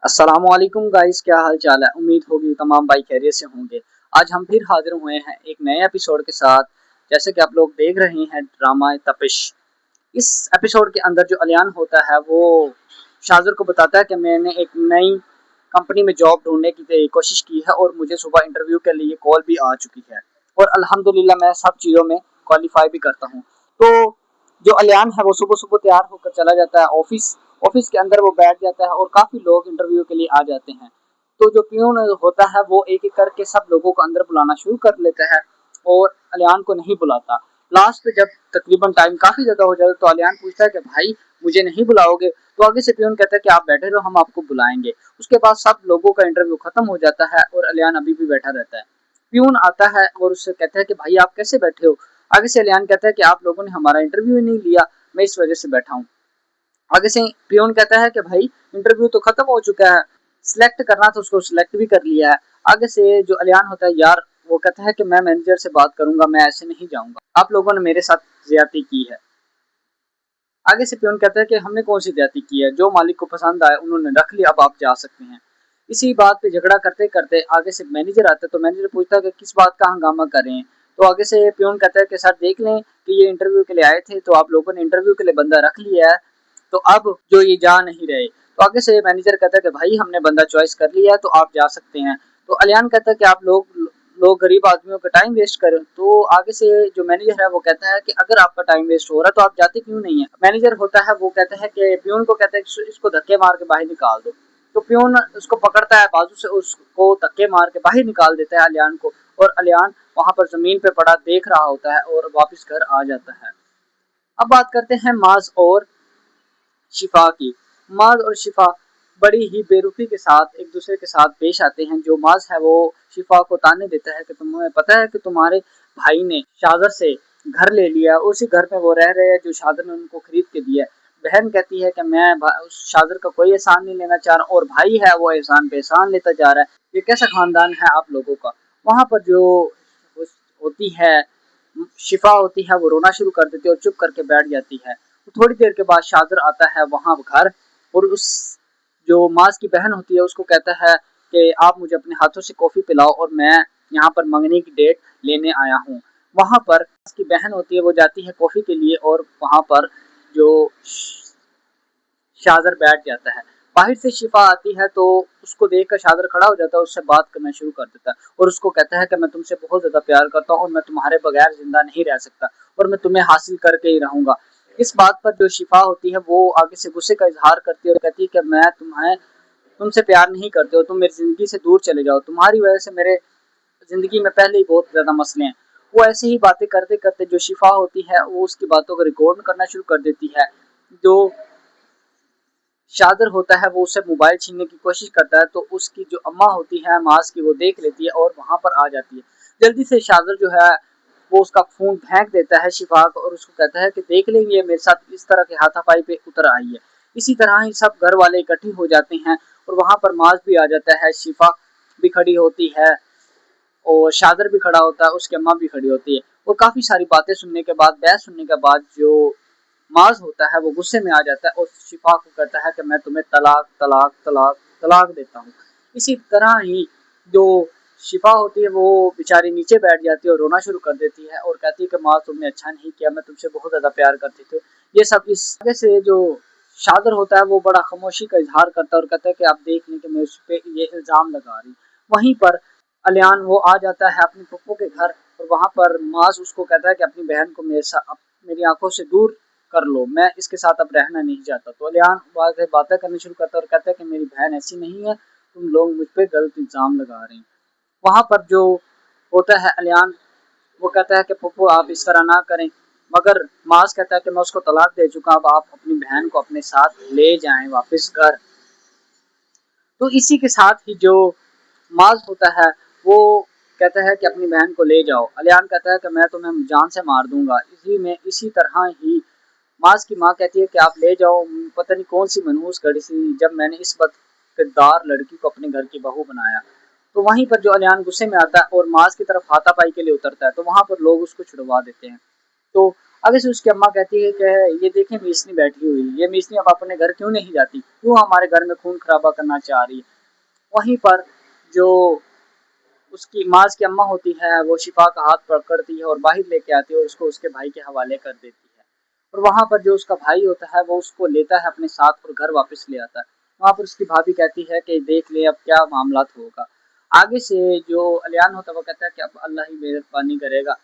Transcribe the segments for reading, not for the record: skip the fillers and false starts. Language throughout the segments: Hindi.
अस्सलामुअलैकुम गाइस, क्या हाल चाल है। उम्मीद होगी तमाम भाई खैरियत से होंगे। आज हम फिर हाजिर हुए हैं एक नए एपिसोड के साथ। जैसे कि आप लोग देख रहे हैं ड्रामा तपिश। इस एपिसोड के अंदर जो अलियान होता है वो शाजर को बताता है कि मैंने एक नई कंपनी में जॉब ढूंढने की कोशिश की है और मुझे सुबह इंटरव्यू के लिए कॉल भी आ चुकी है और अल्हम्दुलिल्लाह मैं सब चीज़ों में क्वालिफाई भी करता हूँ। तो जो अलियान है वो सुबह सुबह तैयार होकर चला जाता है ऑफिस। ऑफिस के अंदर वो बैठ जाता है और काफ़ी लोग इंटरव्यू के लिए आ जाते हैं। तो जो प्यून होता है वो एक एक करके सब लोगों को अंदर बुलाना शुरू कर लेता है और अलियान को नहीं बुलाता। लास्ट पे जब तकरीबन टाइम काफ़ी ज़्यादा हो जाता है तो अलियान पूछता है कि भाई मुझे नहीं बुलाओगे। तो आगे से प्यून कहता है कि आप बैठे रहो, हम आपको बुलाएंगे। उसके बाद सब लोगों का इंटरव्यू खत्म हो जाता है और अलियान अभी भी बैठा रहता है। प्यून आता है और उससे कहता है कि भाई आप कैसे बैठे हो। आगे से अलियान कहता है कि आप लोगों ने हमारा इंटरव्यू ही नहीं लिया, मैं इस वजह से बैठा हूँ। आगे से प्यून कहता है कि भाई इंटरव्यू तो खत्म हो चुका है, सिलेक्ट करना तो उसको सिलेक्ट भी कर लिया है। आगे से जो अलियान होता है यार वो कहता है कि मैं मैनेजर से बात करूंगा, मैं ऐसे नहीं जाऊंगा, आप लोगों ने मेरे साथ ज्यादती की है। आगे से प्यून कहता है कि हमने कौन सी ज्यादती की है, जो मालिक को पसंद आए उन्होंने रख लिया, अब आप जा सकते हैं। इसी बात पे झगड़ा करते करते आगे से मैनेजर आता है तो मैनेजर पूछता है कि किस बात का हंगामा कर रहे हैं। तो आगे से प्यून कहता है कि सर देख लें कि ये इंटरव्यू के लिए आए थे तो आप लोगों ने इंटरव्यू के लिए बंदा रख लिया है, तो अब जो ये जा नहीं रहे। तो आगे से मैनेजर कहता है कि भाई हमने बंदा चॉइस कर लिया है तो आप जा सकते हैं। तो अलियान कहता है कि आप लोग गरीब आदमियों का टाइम वेस्ट करें। तो आगे से जो मैनेजर है वो कहता है कि अगर आपका टाइम वेस्ट हो रहा है तो आप जाते क्यों नहीं है। मैनेजर होता है वो कहता है कि प्यून को कहता है कि इसको धक्के मार के बाहर निकाल दो। तो प्यून उसको पकड़ता है बाजू से, उसको धक्के मार के बाहर निकाल देता है अलियान को। और अलियान वहां पर जमीन पे पड़ा देख रहा होता है और वापस घर आ जाता है। अब बात करते हैं माज और शिफा की। माज और शिफा बड़ी ही बेरुखी के साथ एक दूसरे के साथ पेश आते हैं। जो माज है वो शिफा को ताने देता है कि तुम्हें पता है कि तुम्हारे भाई ने शादर से घर ले लिया, उसी घर में वो रह रहे हैं जो शादर ने उनको खरीद के दिया है। बहन कहती है कि मैं उस शादर का कोई एहसान नहीं लेना चाह रहा, और भाई है वो एहसान पे एहसान लेता जा रहा है। ये कैसा खानदान है आप लोगों का। वहां पर जो होती है शिफा होती है वो रोना शुरू कर देती है और चुप करके बैठ जाती है। तो थोड़ी देर के बाद शादर आता है वहां घर और उस जो माज की बहन होती है उसको कहता है कि आप मुझे अपने हाथों से कॉफी पिलाओ और मैं यहाँ पर मंगनी की डेट लेने आया हूँ। वहां पर उसकी बहन होती है वो जाती है कॉफी के लिए और वहां पर जो शादर बैठ जाता है। बाहर से शिफा आती है तो उसको देखकर शादर खड़ा हो जाता है, उससे बात करना शुरू कर देता है और उसको कहता है कि मैं तुमसे बहुत ज्यादा प्यार करता हूँ और मैं तुम्हारे बगैर जिंदा नहीं रह सकता और मैं तुम्हें हासिल करके ही रहूंगा। इस बात पर जो शिफा होती है वो आगे से गुस्से का इजहार करती है और कहती है कि मैं तुमसे प्यार नहीं करती हो, तुम मेरी जिंदगी से दूर चले जाओ, तुम्हारी वजह से मेरे जिंदगी में पहले ही बहुत ज्यादा मसले हैं। वो ऐसे ही बातें करते करते जो शिफा होती है वो उसकी बातों को रिकॉर्ड करना शुरू कर देती है। जो शादर होता है वो उससे मोबाइल छीनने की कोशिश करता है तो उसकी जो अम्मा होती है मास की वो देख लेती है और वहां पर आ जाती है। जल्दी से शादर जो है वो उसका फोन फेंक देता है शिफा को और उसको कहता है कि देख लेंगे मेरे साथ इस तरह के हाथापाई पे उतर आई है। इसी तरह ही सब घर वाले इकट्ठे हो जाते हैं और वहां पर माज भी आ जाता है, शिफा भी खड़ी होती है और शादर भी खड़ा होता है, उसकी अम्मा भी खड़ी होती है। और काफी सारी बातें सुनने के बाद, बहस सुनने के बाद जो माज होता है वो गुस्से में आ जाता है और शिफा को कहता है कि मैं तुम्हें तलाक तलाक तलाक तलाक देता हूँ। इसी तरह ही जो शिफा होती है वो बेचारी नीचे बैठ जाती है और रोना शुरू कर देती है और कहती है कि माँ तुमने अच्छा नहीं किया, मैं तुमसे बहुत ज्यादा प्यार करती थी। ये सब इस आगे से जो शादर होता है वो बड़ा खामोशी का इजहार करता है और कहता है कि आप देख लें कि मैं उस पर ये इल्जाम लगा रही। वहीं पर अलियान वो आ जाता है अपने पप्पू के घर और वहां पर माज उसको कहता है कि अपनी बहन को मेरे साथ मेरी आंखों से दूर कर लो, मैं इसके साथ अब रहना नहीं चाहता। तो अलियान बातें करनी शुरू करता है और कहता है कि मेरी बहन ऐसी नहीं है, तुम लोग मुझ पर गलत इल्जाम लगा रहे हैं। वहां पर जो होता है अलियान वो कहता है कि पप्पू आप इस तरह ना करें, मगर माज कहता है कि मैं उसको तलाक दे चुका, अब आप अपनी बहन को अपने साथ ले जाएं वापस घर। तो इसी के साथ ही जो माज होता है वो कहता है कि अपनी बहन को ले जाओ। अलियान कहता है कि मैं तुम्हें जान से मार दूंगा। इसी तरह ही माज की माँ कहती है कि आप ले जाओ, पता नहीं कौन सी मनहूस घड़ी सी जब मैंने इस बदकिरदार लड़की को अपने घर की बहू बनाया। तो वहीं पर जो अलियान गुस्से में आता है और माज की तरफ हाथापाई के लिए उतरता है तो वहां पर लोग उसको छुड़वा देते हैं। तो आगे से उसकी अम्मा कहती है कि ये देखें मीसनी बैठी हुई, ये मीसनी अब अपने घर क्यों नहीं जाती, क्यों हमारे घर में खून खराबा करना चाह रही है। वहीं पर जो उसकी माज की अम्मा होती है वो शिफा का हाथ पकड़ती है और बाहर लेके आती है और उसको उसके भाई के हवाले कर देती है। और वहाँ पर जो उसका भाई होता है वो उसको लेता है अपने साथ और घर वापस ले आता है। वहाँ पर उसकी भाभी कहती है कि देख ले अब क्या मामला होगा। आगे से जो अलियान होता है वो कहता है कि अब अल्लाह ही मेहरबानी करेगा।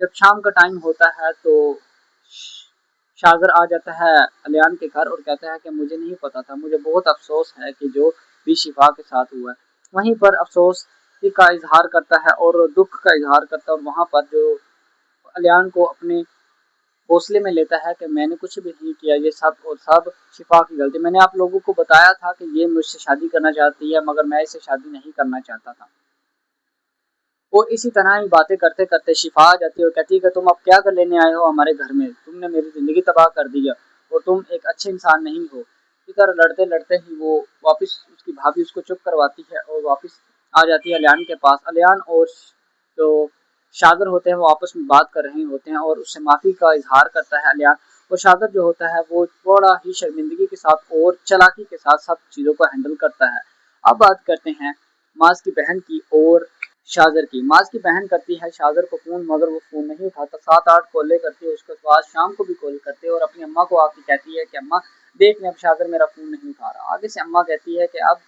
जब शाम का टाइम होता है तो शागर आ जाता है अलियान के घर और कहता है कि मुझे नहीं पता था, मुझे बहुत अफसोस है कि जो भी शिफा के साथ हुआ है। वहीं पर अफसोस का इजहार करता है और दुख का इजहार करता है और वहाँ पर जो अलियान को अपने हौसले में लेता है कि मैंने कुछ भी नहीं किया, ये सब और सब शिफा की गलती। मैंने आप लोगों को बताया था कि ये मुझसे शादी करना चाहती है मगर मैं इसे शादी नहीं करना चाहता था। वो इसी तरह ही बातें करते करते शिफा आ जाती है और कहती है कि तुम अब क्या कर लेने आए हो हमारे घर में, तुमने मेरी ज़िंदगी तबाह कर दी है और तुम एक अच्छे इंसान नहीं हो। इसी तरह लड़ते लड़ते ही वो वापस उसकी भाभी उसको चुप करवाती है और वापस आ जाती है अलियान के पास। अलियान और जो शादर होते हैं वो आपस में बात कर रहे होते हैं और उससे माफ़ी का इजहार करता है अलियान। और शादर जो होता है वो थोड़ा ही शर्मिंदगी के साथ और चालाकी के साथ सब चीज़ों को हैंडल करता है। अब बात करते हैं माज की बहन की और शाजर की। माज की बहन करती है शाजर को फ़ोन मगर वो फ़ोन नहीं उठाता। 7-8 कॉलें करती है, उसके बाद शाम को भी कॉल करती है और अपनी अम्मा को आके कहती है कि अम्मा देख ले अब शाजर मेरा फ़ोन नहीं उठा रहा। आगे से अम्मा कहती है कि अब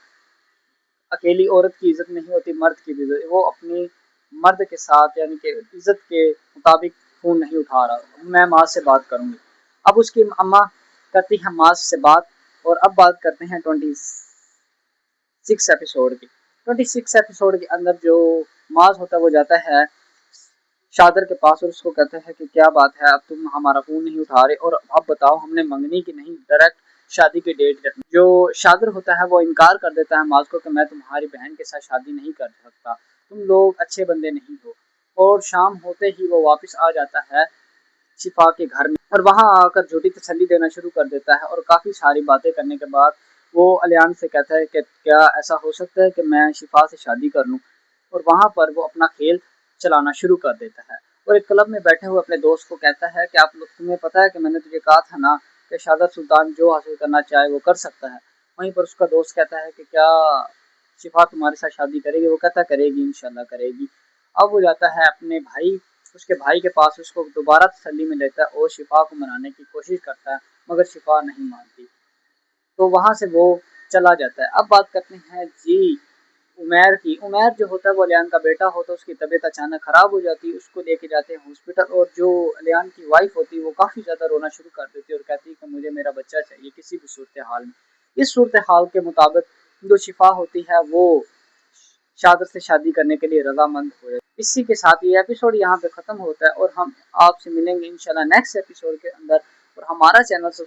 अकेली औरत की इज़्ज़त नहीं होती, मर्द की भी इज़्ज़त। वो अपनी मर्द के साथ यानी कि इज़्ज़त के मुताबिक फ़ोन नहीं उठा रहा, मैं माँ से बात करूँगी। अब उसकी अम्मा करती है माँ से बात और अब बात करते हैं 26 एपिसोड की। 26 एपिसोड के अंदर जो माज होता है वो जाता है शादर के पास और उसको कहता है कि क्या बात है अब तुम हमारा फ़ोन नहीं उठा रहे और अब बताओ हमने मंगनी की नहीं डायरेक्ट शादी की डेट रखनी। जो शादर होता है वो इनकार कर देता है माज को कि मैं तुम्हारी बहन के साथ शादी नहीं कर सकता, तुम लोग अच्छे बंदे नहीं हो। और शाम होते ही वो वापस आ जाता है शिफा के घर में और वहाँ आकर झूठी तसल्ली देना शुरू कर देता है और काफ़ी सारी बातें करने के बाद वो अलियान से कहता है कि क्या ऐसा हो सकता है कि मैं शिफा से शादी कर लूँ। और वहाँ पर वो अपना खेल चलाना शुरू कर देता है और एक क्लब में बैठे हुए अपने दोस्त को कहता है कि आप लोग तुम्हें पता है कि मैंने तुझे कहा था ना कि शादर सुल्तान जो हासिल करना चाहे वो कर सकता है। वहीं पर उसका दोस्त कहता है कि क्या शिफा तुम्हारे साथ शादी करेगी, वो कहता करेगी इंशाल्लाह करेगी। अब वो जाता है अपने भाई उसके भाई के पास, उसको दोबारा तसल्ली में लेता है और शिफा को मनाने की कोशिश करता है मगर शिफा नहीं मानती। तो वहाँ से वो चला जाता है। अब बात करते हैं जी उमैर की। उमैर जो होता है वो अलियान का बेटा होता है, उसकी तबीयत अचानक ख़राब हो जाती है, उसको लेके जाते हैं हॉस्पिटल और जो अलियान की वाइफ होती है वो काफ़ी ज़्यादा रोना शुरू कर देती है और कहती है कि मुझे मेरा बच्चा चाहिए किसी भी सूरत हाल में। इस सूरत हाल के मुताबिक जो शिफा होती है वो शादर से शादी करने के लिए रजामंद हो जाती है। इसी के साथ ये एपिसोड यहाँ पे ख़त्म होता है और हम आपसे मिलेंगे इंशाल्लाह नेक्स्ट एपिसोड के अंदर। और हमारा चैनल